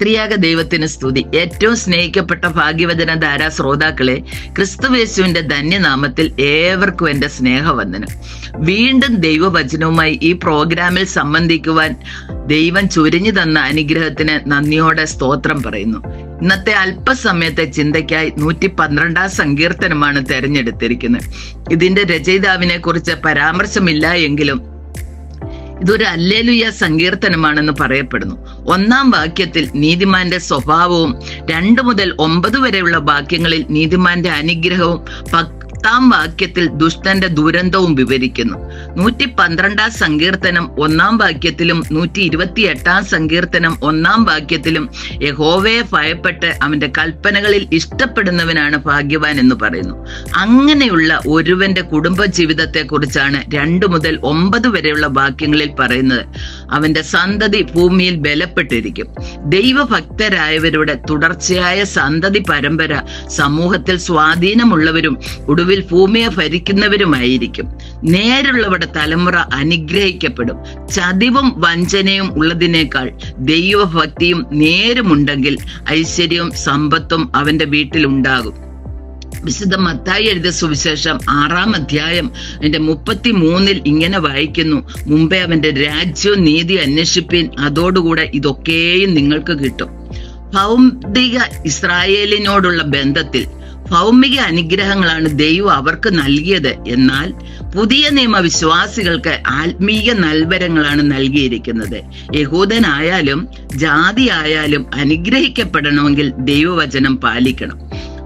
ത്രിയാക ദൈവത്തിന് സ്തുതി. ഏറ്റവും സ്നേഹിക്കപ്പെട്ട ഭാഗ്യവചന ധാരാ ശ്രോതാക്കളെ, ക്രിസ്തുയേശുവിന്റെ ധന്യനാമത്തിൽ ഏവർക്കും എന്റെ സ്നേഹവന്ദനം. വീണ്ടും ദൈവവചനവുമായി ഈ പ്രോഗ്രാമിൽ സംബന്ധിക്കുവാൻ ദൈവം ചൊരിഞ്ഞു തന്ന അനുഗ്രഹത്തിന് നന്ദിയോടെ സ്തോത്രം പറയുന്നു. ഇന്നത്തെ അല്പസമയത്തെ ചിന്തയ്ക്കായി 112 സങ്കീർത്തനമാണ് തെരഞ്ഞെടുത്തിരിക്കുന്നത്. ഇതിന്റെ രചയിതാവിനെ കുറിച്ച് പരാമർശമില്ല എങ്കിലും ഇതൊരു ഹല്ലേലൂയ സങ്കീർത്തനമാണെന്ന് പറയപ്പെടുന്നു. 1-ാം വാക്യത്തിൽ നീതിമാന്റെ സ്വഭാവവും 2 മുതൽ 9 വരെയുള്ള വാക്യങ്ങളിൽ നീതിമാന്റെ അനുഗ്രഹവും 10-ാം വാക്യത്തിൽ ദുഷ്ടന്റെ ദുരന്തവും വിവരിക്കുന്നു. 112-ാം സങ്കീർത്തനം 1-ാം വാക്യത്തിലും 128-ാം സങ്കീർത്തനം 1-ാം വാക്യത്തിലും യഹോവയെ ഭയപ്പെട്ട് അവന്റെ കൽപ്പനകളിൽ ഇഷ്ടപ്പെടുന്നവനാണ് ഭാഗ്യവാൻ എന്ന് പറയുന്നു. അങ്ങനെയുള്ള ഒരുവന്റെ കുടുംബ ജീവിതത്തെ കുറിച്ചാണ് 2 മുതൽ 9 വരെയുള്ള വാക്യങ്ങളിൽ പറയുന്നത്. അവന്റെ സന്തതി ഭൂമിയിൽ ബലപ്പെട്ടിരിക്കും. ദൈവഭക്തരായവരുടെ തുടർച്ചയായ സന്തതി പരമ്പര സമൂഹത്തിൽ സ്വാധീനമുള്ളവരും ഒടുവിൽ ഭൂമിയെ ഭരിക്കുന്നവരുമായിരിക്കും. നേരുള്ളവരുടെ തലമുറ അനുഗ്രഹിക്കപ്പെടും. ചതിവും വഞ്ചനയും ഉള്ളതിനേക്കാൾ ദൈവഭക്തിയും നേരുമുണ്ടെങ്കിൽ ഐശ്വര്യവും സമ്പത്തും അവന്റെ വീട്ടിൽ ഉണ്ടാകും. വിശുദ്ധ മത്തായി എഴുതിയ സുവിശേഷം 6-ാം അധ്യായം അതിന്റെ 33 ഇങ്ങനെ വായിക്കുന്നു: മുമ്പേ അവന്റെ രാജ്യവും നീതി അന്വേഷിപ്പീൻ, അതോടുകൂടെ ഇതൊക്കെയും നിങ്ങൾക്ക് കിട്ടും. ഭൗതിക ഇസ്രായേലിനോടുള്ള ബന്ധത്തിൽ ഭൗമിക അനുഗ്രഹങ്ങളാണ് ദൈവം അവർക്ക് നൽകിയത്. എന്നാൽ പുതിയ നിയമ വിശ്വാസികൾക്ക് ആത്മീയ നൽവരങ്ങളാണ് നൽകിയിരിക്കുന്നത്. യഹൂദനായാലും ജാതിയായാലും അനുഗ്രഹിക്കപ്പെടണമെങ്കിൽ ദൈവവചനം പാലിക്കണം.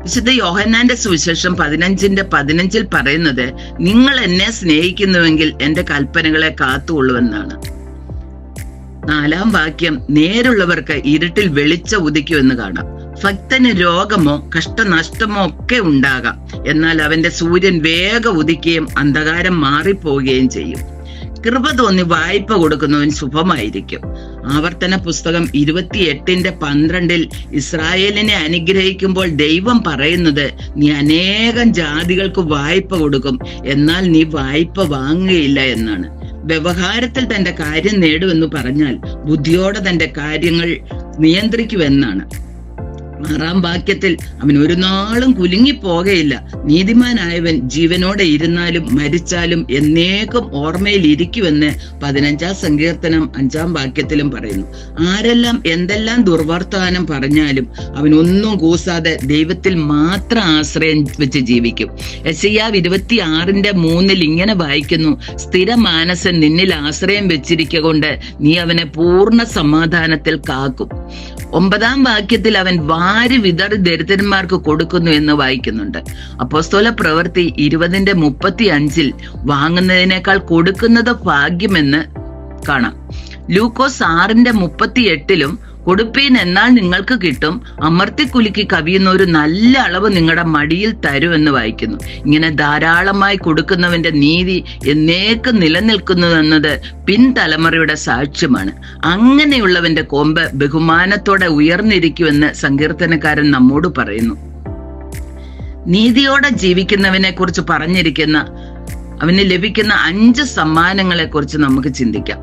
വിശുദ്ധ യോഹന്നാന്റെ സുവിശേഷം 15:15 പറയുന്നത്, നിങ്ങൾ എന്നെ സ്നേഹിക്കുന്നുവെങ്കിൽ എന്റെ കൽപ്പനകളെ കാത്തുകൊള്ളുവെന്നാണ്. 4-ാം വാക്യം, നേരുള്ളവർക്ക് ഇരുട്ടിൽ വെളിച്ചം ഉദിക്കുമെന്ന് കാണാം. ഭക്തന് രോഗമോ കഷ്ടനഷ്ടമോ ഒക്കെ ഉണ്ടാകാം, എന്നാൽ അവന്റെ സൂര്യൻ വേഗം ഉദിക്കുകയും അന്ധകാരം മാറിപ്പോവുകയും ചെയ്യും. കൃപ തോന്നി വായ്പ കൊടുക്കുന്നവൻ ശുഭമായിരിക്കും. ആവർത്തന പുസ്തകം 28:12 ഇസ്രായേലിനെ അനുഗ്രഹിക്കുമ്പോൾ ദൈവം പറയുന്നത്, നീ അനേകം ജാതികൾക്ക് വായ്പ കൊടുക്കും, എന്നാൽ നീ വായ്പ വാങ്ങുകയില്ല എന്നാണ്. വ്യവഹാരത്തിൽ തന്റെ കാര്യം നേടുമെന്ന് പറഞ്ഞാൽ ബുദ്ധിയോടെ തന്റെ കാര്യങ്ങൾ നിയന്ത്രിക്കുമെന്നാണ്. 6-ാം വാക്യത്തിൽ അവൻ ഒരു നാളും കുലുങ്ങിപ്പോകയില്ല. നീതിമാനായവൻ ജീവനോടെ ഇരുന്നാലും മരിച്ചാലും എന്നേക്കും ഓർമ്മയിൽ ഇരിക്കുമെന്ന് 15-ാം സങ്കീർത്തനം 5-ാം വാക്യത്തിലും പറയുന്നു. ആരെല്ലാം എന്തെല്ലാം ദുർവർത്തമാനം പറഞ്ഞാലും അവൻ ഒന്നും കൂസാതെ ദൈവത്തിൽ മാത്രം ആശ്രയം വെച്ച് ജീവിക്കും. യെശയ്യാവ് 26:3 ഇങ്ങനെ വായിക്കുന്നു: സ്ഥിര മാനസൻ നിന്നിൽ ആശ്രയം വെച്ചിരിക്കൊണ്ട് നീ അവനെ പൂർണ്ണ സമാധാനത്തിൽ കാക്കും. 9-ാം വാക്യത്തിൽ അവൻ വാരി വിതറി ദരിദ്രന്മാർക്ക് കൊടുക്കുന്നു എന്ന് വായിക്കുന്നുണ്ട്. അപ്പോസ്തല പ്രവൃത്തി 20:35 വാങ്ങുന്നതിനേക്കാൾ കൊടുക്കുന്നത് ഭാഗ്യമെന്ന് കാണാം. ലൂക്കോസ് 6:38 കൊടുപ്പീൻ എന്നാൽ നിങ്ങൾക്ക് കിട്ടും, അമർത്തിക്കുലുക്കി കവിയുന്ന ഒരു നല്ല അളവ് നിങ്ങളുടെ മടിയിൽ തരുമെന്ന് വായിക്കുന്നു. ഇങ്ങനെ ധാരാളമായി കൊടുക്കുന്നവന്റെ നീതി എന്നേക്കും നിലനിൽക്കുന്നതെന്നത് പിൻതലമുറയുടെ സാക്ഷ്യമാണ്. അങ്ങനെയുള്ളവന്റെ കൊമ്പ് ബഹുമാനത്തോടെ ഉയർന്നിരിക്കുമെന്ന് സങ്കീർത്തനക്കാരൻ നമ്മോട് പറയുന്നു. നീതിയോടെ ജീവിക്കുന്നവനെ കുറിച്ച് പറഞ്ഞിരിക്കുന്ന അവന് ലഭിക്കുന്ന 5 സമ്മാനങ്ങളെ കുറിച്ച് നമുക്ക് ചിന്തിക്കാം.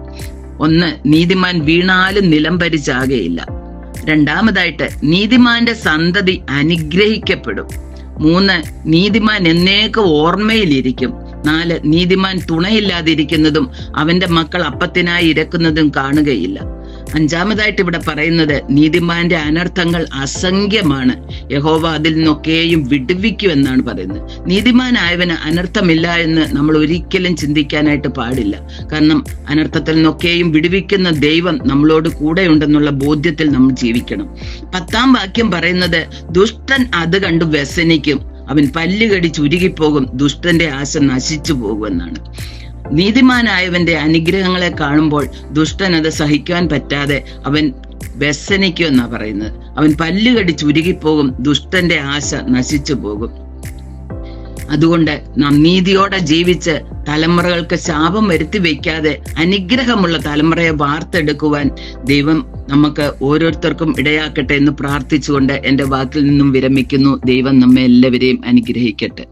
1, നീതിമാൻ വീണാലും നിലംപരിച്ചാകയില്ല. 2-ാമതായിട്ട്, നീതിമാന്റെ സന്തതി അനുഗ്രഹിക്കപ്പെടും. 3, നീതിമാൻ എന്നേക്കും ഓർമ്മയിലിരിക്കും. 4, നീതിമാൻ തുണയില്ലാതിരിക്കുന്നതും അവന്റെ മക്കൾ അപ്പത്തിനായി ഇരക്കുന്നതും കാണുകയില്ല. 5-ാമതായിട്ട് ഇവിടെ പറയുന്നത്, നീതിമാന്റെ അനർത്ഥങ്ങൾ അസംഖ്യമാണ്, യഹോവ അതിൽ നിന്നൊക്കെയും വിടുവിക്കുമെന്നാണ് പറയുന്നത്. നീതിമാനായവന് അനർത്ഥമില്ല എന്ന് നമ്മൾ ഒരിക്കലും ചിന്തിക്കാനായിട്ട് പാടില്ല. കാരണം അനർത്ഥത്തിൽ നിന്നൊക്കെയും വിടുവിക്കുന്ന ദൈവം നമ്മളോട് കൂടെ ഉണ്ടെന്നുള്ള ബോധ്യത്തിൽ നമ്മൾ ജീവിക്കണം. 10-ാം വാക്യം പറയുന്നത്, ദുഷ്ടൻ അത് കണ്ടു വ്യസനിക്കും, അവൻ പല്ലുകടി ചുരുങ്ങിപ്പോകും, ദുഷ്ടന്റെ ആശ നശിച്ചു പോകുമെന്നാണ്. നീതിമാനായവന്റെ അനുഗ്രഹങ്ങളെ കാണുമ്പോൾ ദുഷ്ടൻ അത് സഹിക്കാൻ പറ്റാതെ അവൻ വ്യസനിക്കുമെന്നാ പറയുന്നത്. അവൻ പല്ലുകടി ചുരുങ്ങിപ്പോകും, ദുഷ്ടന്റെ ആശ നശിച്ചു പോകും. അതുകൊണ്ട് നാം നീതിയോടെ ജീവിച്ച് തലമുറകൾക്ക് ശാപം വരുത്തി വെക്കാതെ അനുഗ്രഹമുള്ള തലമുറയെ വാർത്തെടുക്കുവാൻ ദൈവം നമുക്ക് ഓരോരുത്തർക്കും ഇടയാക്കട്ടെ എന്ന് പ്രാർത്ഥിച്ചുകൊണ്ട് എന്റെ വാക്കിൽ നിന്നും വിരമിക്കുന്നു. ദൈവം നമ്മെ എല്ലാവരെയും അനുഗ്രഹിക്കട്ടെ.